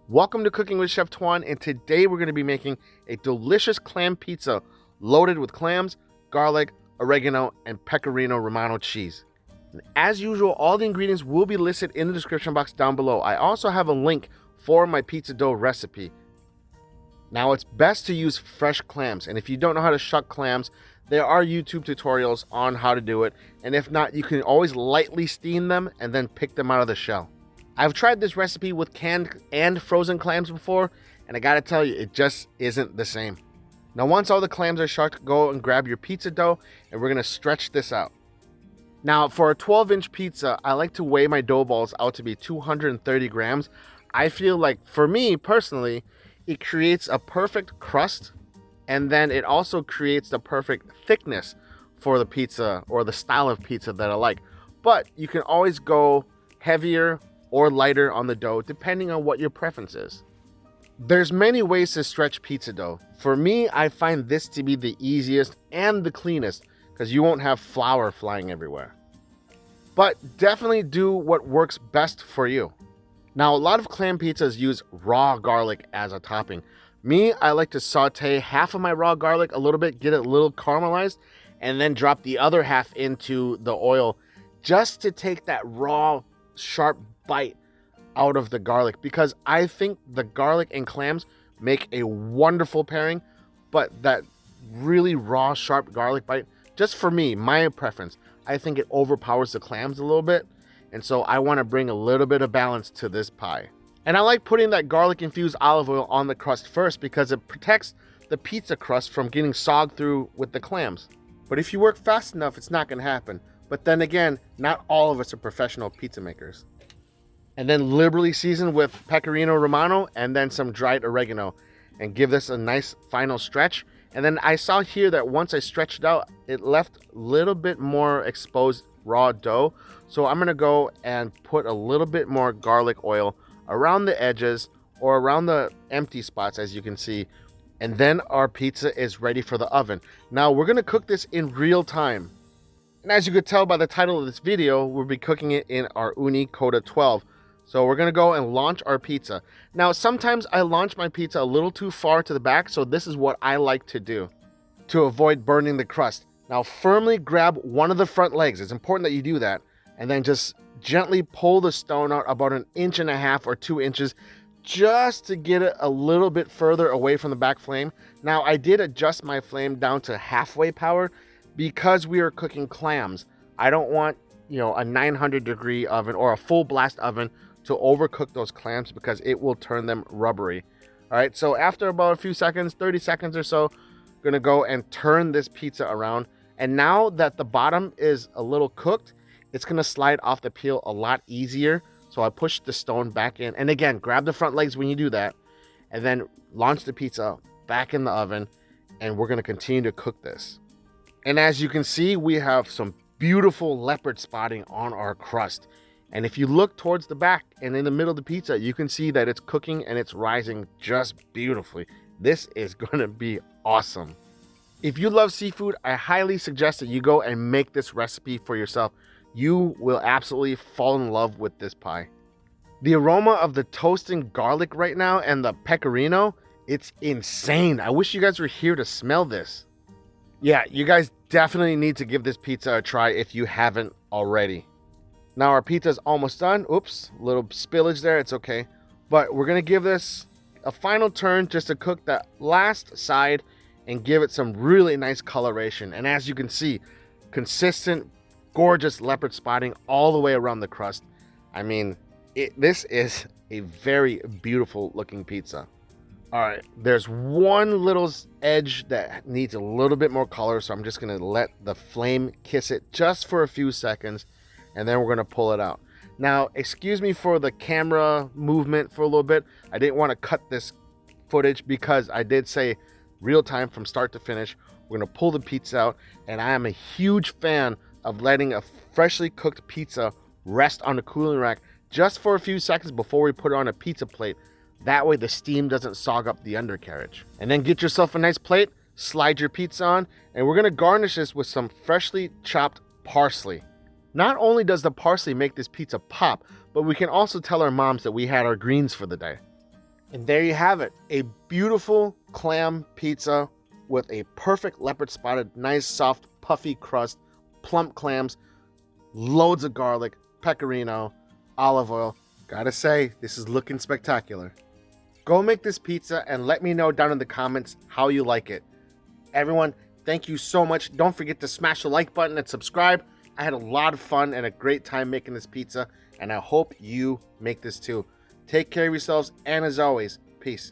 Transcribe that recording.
Welcome to Cooking with Chef Tuan, and today we're going to be making a delicious clam pizza loaded with clams, garlic, oregano, and pecorino romano cheese. And as usual, all the ingredients will be listed in the description box down below. I also have a link for my pizza dough recipe. Now, it's best to use fresh clams, and if you don't know how to shuck clams, there are YouTube tutorials on how to do it, and if not, you can always lightly steam them and then pick them out of the shell. I've tried this recipe with canned and frozen clams before, and I gotta tell you, it just isn't the same. Now, once all the clams are shucked, go and grab your pizza dough, and we're gonna stretch this out. Now, for a 12-inch pizza, I like to weigh my dough balls out to be 230 grams. I feel like, for me personally, it creates a perfect crust, and then it also creates the perfect thickness for the pizza or the style of pizza that I like. But you can always go heavier or lighter on the dough depending on what your preference is. There's many ways to stretch pizza dough. For me, I find this to be the easiest and the cleanest because you won't have flour flying everywhere. But definitely do what works best for you. Now, a lot of clam pizzas use raw garlic as a topping. Me, I like to saute half of my raw garlic a little bit, get it a little caramelized, and then drop the other half into the oil just to take that raw, sharp bite out of the garlic, because I think the garlic and clams make a wonderful pairing, but that really raw, sharp garlic bite, just for me, my preference, I think it overpowers the clams a little bit, and so I want to bring a little bit of balance to this pie. And I like putting that garlic infused olive oil on the crust first because it protects the pizza crust from getting sogged through with the clams. But if you work fast enough, it's not going to happen. But then again, not all of us are professional pizza makers. And then liberally season with pecorino romano and then some dried oregano and give this a nice final stretch. And then I saw here that once I stretched it out, it left a little bit more exposed raw dough. So I'm going to go and put a little bit more garlic oil around the edges or around the empty spots, as you can see. And then our pizza is ready for the oven. Now we're going to cook this in real time. And as you could tell by the title of this video, we'll be cooking it in our Ooni Koda 12. So we're going to go and launch our pizza. Now, sometimes I launch my pizza a little too far to the back, so this is what I like to do to avoid burning the crust. Now, firmly grab one of the front legs. It's important that you do that. And then just gently pull the stone out about 1.5 inches or 2 inches just to get it a little bit further away from the back flame. Now, I did adjust my flame down to halfway power because we are cooking clams. I don't want, a 900-degree oven or a full blast oven to overcook those clams because it will turn them rubbery. All right, so after about a few seconds, 30 seconds or so, I'm gonna go and turn this pizza around. And now that the bottom is a little cooked, it's gonna slide off the peel a lot easier. So I push the stone back in. And again, grab the front legs when you do that. And then launch the pizza back in the oven. And we're gonna continue to cook this. And as you can see, we have some beautiful leopard spotting on our crust. And if you look towards the back and in the middle of the pizza, you can see that it's cooking and it's rising just beautifully. This is going to be awesome. If you love seafood, I highly suggest that you go and make this recipe for yourself. You will absolutely fall in love with this pie. The aroma of the toasting garlic right now and the pecorino, it's insane. I wish you guys were here to smell this. Yeah, you guys definitely need to give this pizza a try if you haven't already. Now our pizza is almost done. Oops, a little spillage there, it's okay. But we're gonna give this a final turn just to cook that last side and give it some really nice coloration. And as you can see, consistent, gorgeous leopard spotting all the way around the crust. I mean, this is a very beautiful looking pizza. All right, there's one little edge that needs a little bit more color, so I'm just gonna let the flame kiss it just for a few seconds. And then we're going to pull it out. Now, excuse me for the camera movement for a little bit. I didn't want to cut this footage because I did say real time from start to finish. We're going to pull the pizza out. And I am a huge fan of letting a freshly cooked pizza rest on the cooling rack just for a few seconds before we put it on a pizza plate. That way the steam doesn't sog up the undercarriage. And then get yourself a nice plate, slide your pizza on, and we're going to garnish this with some freshly chopped parsley. Not only does the parsley make this pizza pop, but we can also tell our moms that we had our greens for the day. And there you have it, a beautiful clam pizza with a perfect leopard spotted, nice, soft, puffy crust, plump clams, loads of garlic, pecorino, olive oil. Gotta say, this is looking spectacular. Go make this pizza and let me know down in the comments how you like it. Everyone, thank you so much. Don't forget to smash the like button and subscribe. I had a lot of fun and a great time making this pizza, and I hope you make this too. Take care of yourselves, and as always, peace.